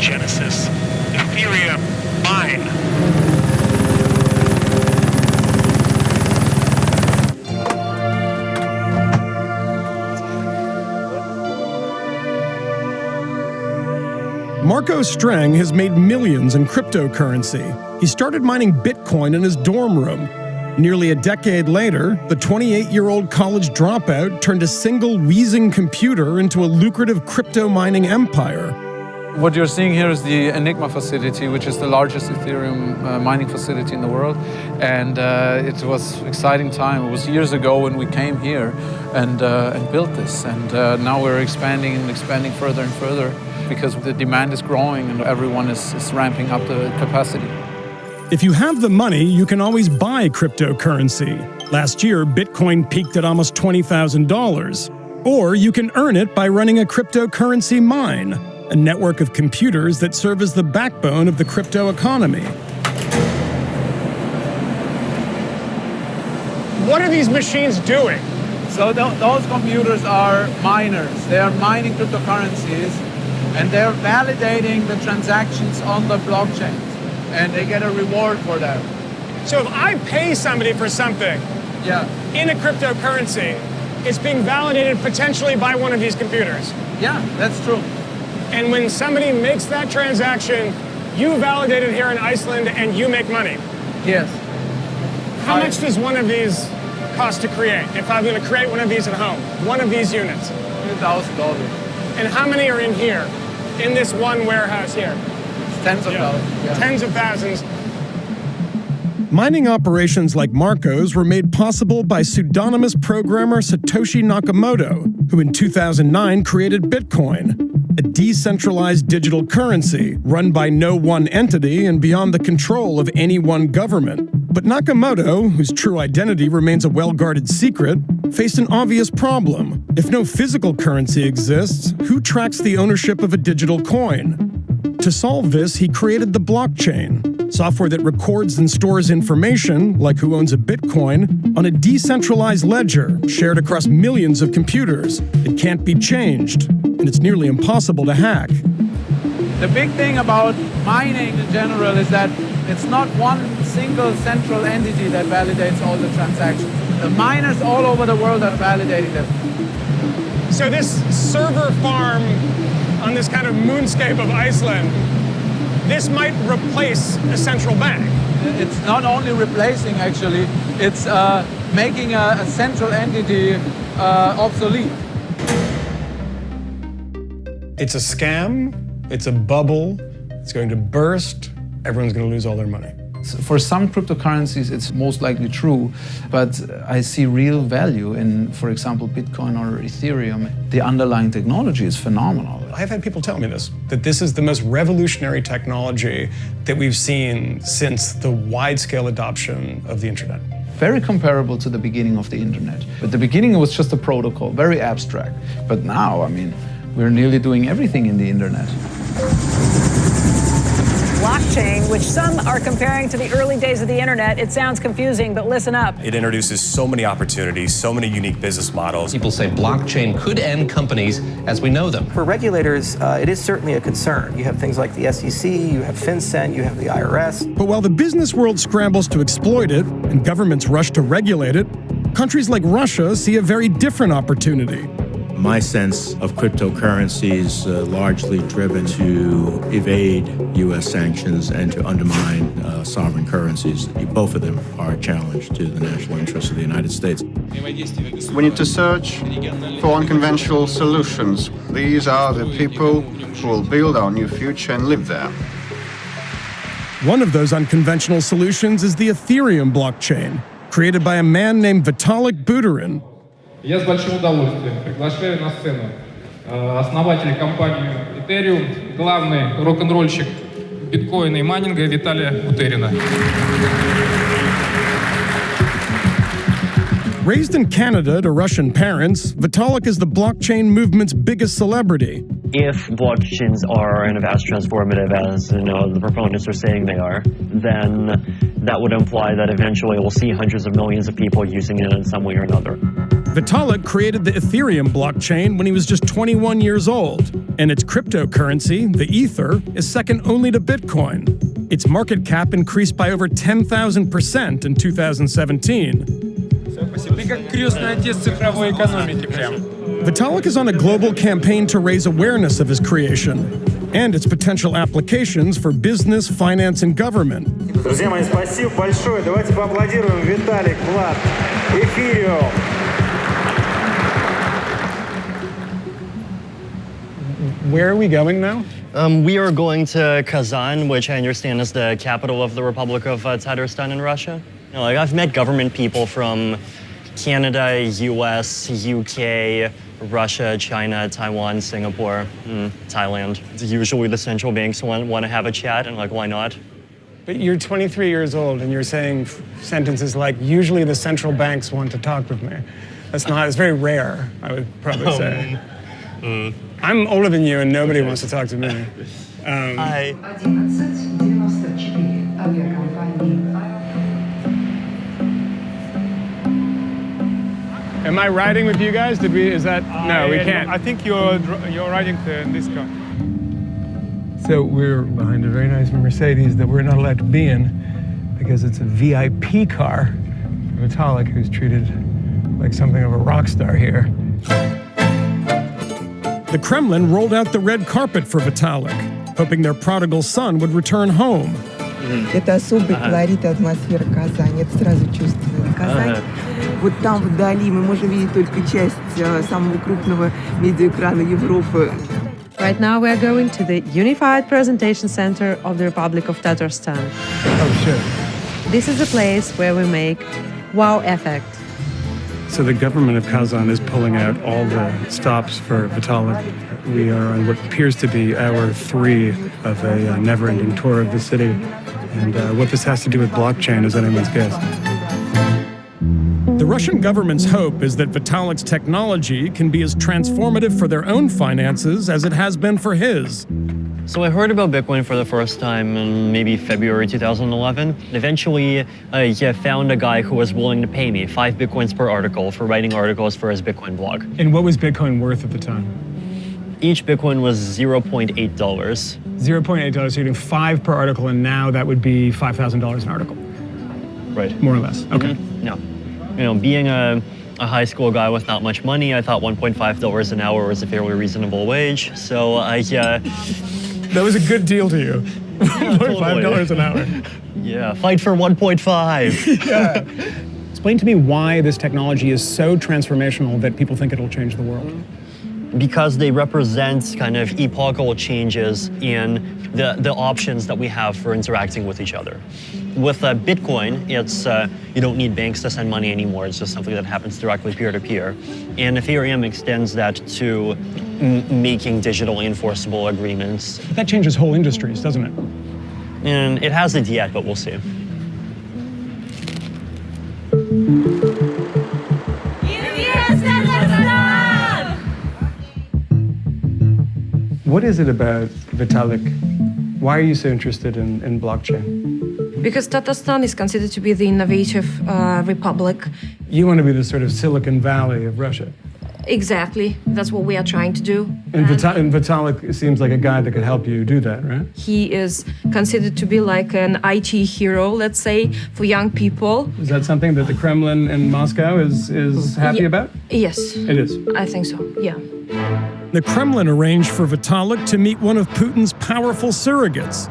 Genesis Ethereum mine. Marco Streng has made millions in cryptocurrency. He started mining Bitcoin in his dorm room. Nearly a decade later, the 28-year-old college dropout turned a single wheezing computer into a lucrative crypto mining empire. What you're seeing here is the Enigma facility, which is the largest Ethereum mining facility in the world. And it was an exciting time. It was years ago when we came here and built this. And now we're expanding and expanding further and further because the demand is growing and everyone is ramping up the capacity. If you have the money, you can always buy cryptocurrency. Last year, Bitcoin peaked at almost $20,000. Or you can earn it by running a cryptocurrency mine, a network of computers that serve as the backbone of the crypto economy. What are these machines doing? So those computers are miners. They are mining cryptocurrencies and they're validating the transactions on the blockchain. And they get a reward for that. So if I pay somebody for something in a cryptocurrency, it's being validated potentially by one of these computers. Yeah, that's true. And when somebody makes that transaction, you validate it here in Iceland and you make money. Yes. How much does one of these cost to create? If I'm going to create one of these at home, one of these units. $2,000. And how many are in here, in this one warehouse here? Tens of thousands. Yeah. Tens of thousands. Mining operations like Marco's were made possible by pseudonymous programmer Satoshi Nakamoto, who in 2009 created Bitcoin, a decentralized digital currency run by no one entity and beyond the control of any one government. But Nakamoto, whose true identity remains a well-guarded secret, faced an obvious problem. If no physical currency exists, who tracks the ownership of a digital coin? To solve this, he created the blockchain, software that records and stores information, like who owns a Bitcoin, on a decentralized ledger shared across millions of computers. It can't be changed, and it's nearly impossible to hack. The big thing about mining in general is that it's not one single central entity that validates all the transactions. The miners all over the world are validating them. So this server farm on this kind of moonscape of Iceland, this might replace a central bank. It's not only replacing, actually, it's making a central entity obsolete. It's a scam, it's a bubble, it's going to burst, everyone's going to lose all their money. For some cryptocurrencies, it's most likely true, but I see real value in, for example, Bitcoin or Ethereum. The underlying technology is phenomenal. I've had people tell me this, that this is the most revolutionary technology that we've seen since the wide-scale adoption of the internet. Very comparable to the beginning of the internet. At the beginning, it was just a protocol, very abstract. But now, I mean, we're nearly doing everything in the internet. Blockchain, which some are comparing to the early days of the internet. It sounds confusing, but listen up. It introduces so many opportunities, so many unique business models. People say blockchain could end companies as we know them. For regulators, it is certainly a concern. You have things like the SEC, you have FinCEN, you have the IRS. But while the business world scrambles to exploit it and governments rush to regulate it, countries like Russia see a very different opportunity. My sense of cryptocurrency is largely driven to evade U.S. sanctions and to undermine sovereign currencies. Both of them are a challenge to the national interests of the United States. We need to search for unconventional solutions. These are the people who will build our new future and live there. One of those unconventional solutions is the Ethereum blockchain, created by a man named Vitalik Buterin. Я с большим удовольствием приглашаю на сцену основателя компании Ethereum, главный рок-н-ролльщик биткоина и майнинга Виталия Бутерина. Raised in Canada to Russian parents, Vitalik is the blockchain movement's biggest celebrity. If blockchains are as transformative as the proponents are saying they are, then that would imply that eventually we'll see hundreds of millions of people using it in some way or another. Vitalik created the Ethereum blockchain when he was just 21 years old, and its cryptocurrency, the Ether, is second only to Bitcoin. Its market cap increased by over 10,000% in 2017. Vitalik is on a global campaign to raise awareness of his creation and its potential applications for business, finance, and government. Друзья мои, спасибо большое. Давайте поаплодируем Виталик, Влад, Эфириум. Where are we going now? We are going to Kazan, which I understand is the capital of the Republic of Tatarstan in Russia. You know, like, I've met government people from Canada, US, UK, Russia, China, Taiwan, Singapore, Thailand. Usually the central banks want to have a chat, and like, why not? But you're 23 years old and you're saying sentences like, usually the central banks want to talk with me. It's very rare, I would probably say. I'm older than you and nobody wants to talk to me. Hi. Am I riding with you guys? No, we can't. I think you're riding in this car. So we're behind a very nice Mercedes that we're not allowed to be in because it's a VIP car for Vitalik, who's treated like something of a rock star here. The Kremlin rolled out the red carpet for Vitalik, hoping their prodigal son would return home. Это особый колорит и атмосфера Казани. Это сразу чувствуется. Казань. Вот там вдали мы можем видеть только часть самого крупного медиаэкрана Европы. Right now we are going to the Unified Presentation Center of the Republic of Tatarstan. Oh, shit. This is the place where we make wow effect. So the government of Kazan is pulling out all the stops for Vitalik. We are on what appears to be hour 3 of a never-ending tour of the city. And what this has to do with blockchain is anyone's guess. The Russian government's hope is that Vitalik's technology can be as transformative for their own finances as it has been for his. So I heard about Bitcoin for the first time in maybe February 2011. Eventually, I found a guy who was willing to pay me 5 Bitcoins per article for writing articles for his Bitcoin blog. And what was Bitcoin worth at the time? Each Bitcoin was $0.8. $0.8, so you're getting 5 per article, and now that would be $5,000 an article. Right. More or less, okay. Yeah. You know, being a high school guy with not much money, I thought $1.5 an hour was a fairly reasonable wage, so That was a good deal to you. $1.5 an hour. Yeah, fight for 1.5. Yeah. Explain to me why this technology is so transformational that people think it'll change the world. Because they represent kind of epochal changes in the options that we have for interacting with each other. With Bitcoin, it's you don't need banks to send money anymore. It's just something that happens directly peer-to-peer. And Ethereum extends that to making digitally enforceable agreements. That changes whole industries, doesn't it? And it hasn't yet, but we'll see. What is it about Vitalik? Why are you so interested in blockchain? Because Tatarstan is considered to be the innovative republic. You want to be the sort of Silicon Valley of Russia. Exactly. That's what we are trying to do. And Vitalik seems like a guy that could help you do that, right? He is considered to be like an IT hero, let's say, for young people. Is that something that the Kremlin in Moscow is happy about? Yes. It is? I think so, yeah. The Kremlin arranged for Vitalik to meet one of Putin's powerful surrogates,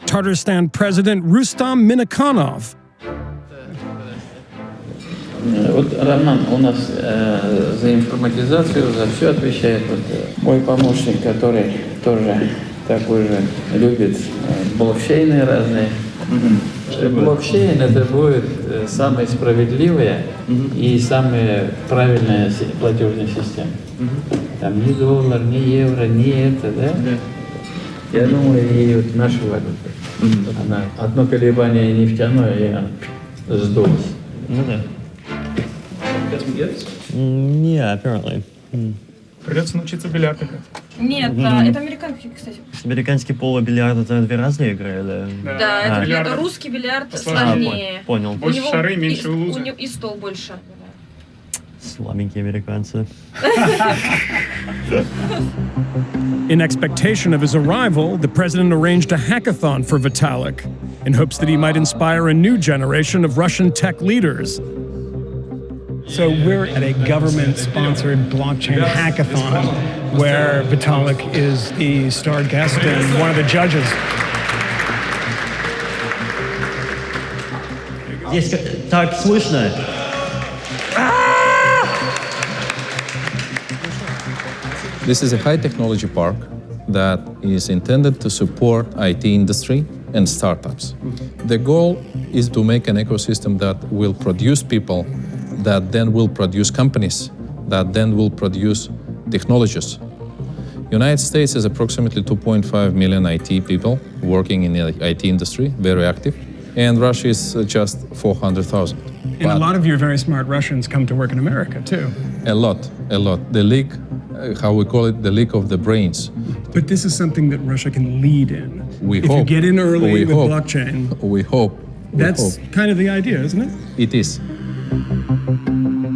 Tatarstan President Rustam Minakhanov. Вот Роман у нас за информатизацию, за все отвечает. Вот, мой помощник, который тоже такой же любит блокчейны разные. Блокчейн это будет самая справедливая и самая правильная платежная система. Там ни доллар, ни евро, ни это, да? Я думаю, и вот наша валюта. Она одно колебание нефтяное, и она сдулась. Ну да. Yeah, apparently. Придется научиться бильярд играть. Нет, это американский, кстати. Американский поло-бильярд — это 2 разные игры, да? Да, это русский бильярд сложнее. Понял. Больше шары, меньше лузы. И стол больше. Слабенькие американцы. In expectation of his arrival, the president arranged a hackathon for Vitalik in hopes that he might inspire a new generation of Russian tech leaders. So we're at a government-sponsored blockchain hackathon where Vitalik is the star guest and one of the judges. Здесь так слышно. This is a high-technology park that is intended to support IT industry and startups. The goal is to make an ecosystem that will produce people, that then will produce companies, that then will produce technologies. United States has approximately 2.5 million IT people working in the IT industry, very active, and Russia is just 400,000. And a lot of your very smart Russians come to work in America, too. A lot. The leak, how we call it, the leak of the brains. But this is something that Russia can lead in. We if hope. you get in early We with hope. blockchain. We hope. That's kind of the idea, isn't it? It is.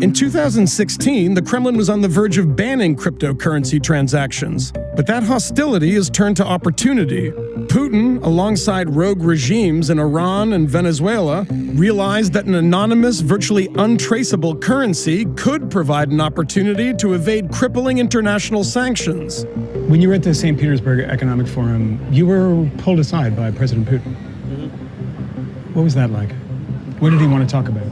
In 2016, the Kremlin was on the verge of banning cryptocurrency transactions. But that hostility has turned to opportunity. Putin, alongside rogue regimes in Iran and Venezuela, realized that an anonymous, virtually untraceable currency could provide an opportunity to evade crippling international sanctions. When you were at the St. Petersburg Economic Forum, you were pulled aside by President Putin. What was that like? What did he want to talk about?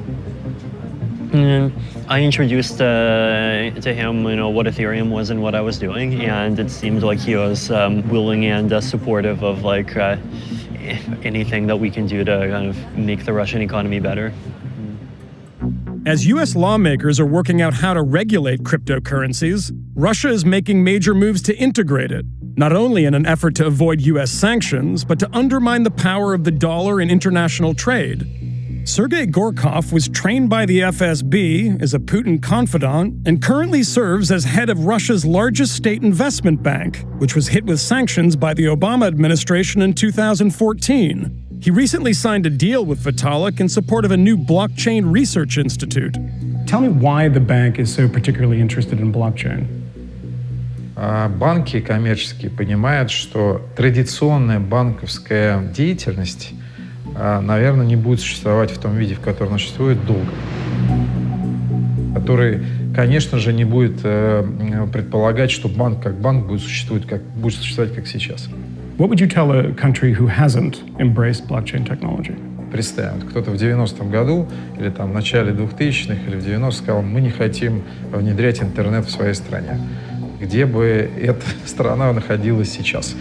I introduced to him, what Ethereum was and what I was doing, and it seemed like he was willing and supportive of anything that we can do to kind of make the Russian economy better. As U.S. lawmakers are working out how to regulate cryptocurrencies, Russia is making major moves to integrate it, not only in an effort to avoid U.S. sanctions, but to undermine the power of the dollar in international trade. Sergei Gorkov was trained by the FSB as a Putin confidant and currently serves as head of Russia's largest state investment bank, which was hit with sanctions by the Obama administration in 2014. He recently signed a deal with Vitalik in support of a new blockchain research institute. Tell me why the bank is so particularly interested in blockchain. Банки коммерческие понимают, что традиционная банковская деятельность, наверное, не будет существовать в том виде, в котором она существует, долго. Который, конечно же, не будет предполагать, что банк как банк будет существовать как сейчас. What would you tell a country who hasn't embraced blockchain technology? Представим, кто-то в 90-м году, или там в начале 2000-х, или в 90-х сказал, мы не хотим внедрять интернет в своей стране. Где бы эта страна находилась сейчас?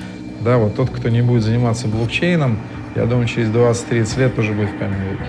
Да, вот тот, кто не будет заниматься блокчейном, я думаю, через 20-30 лет уже будет в каменном веке.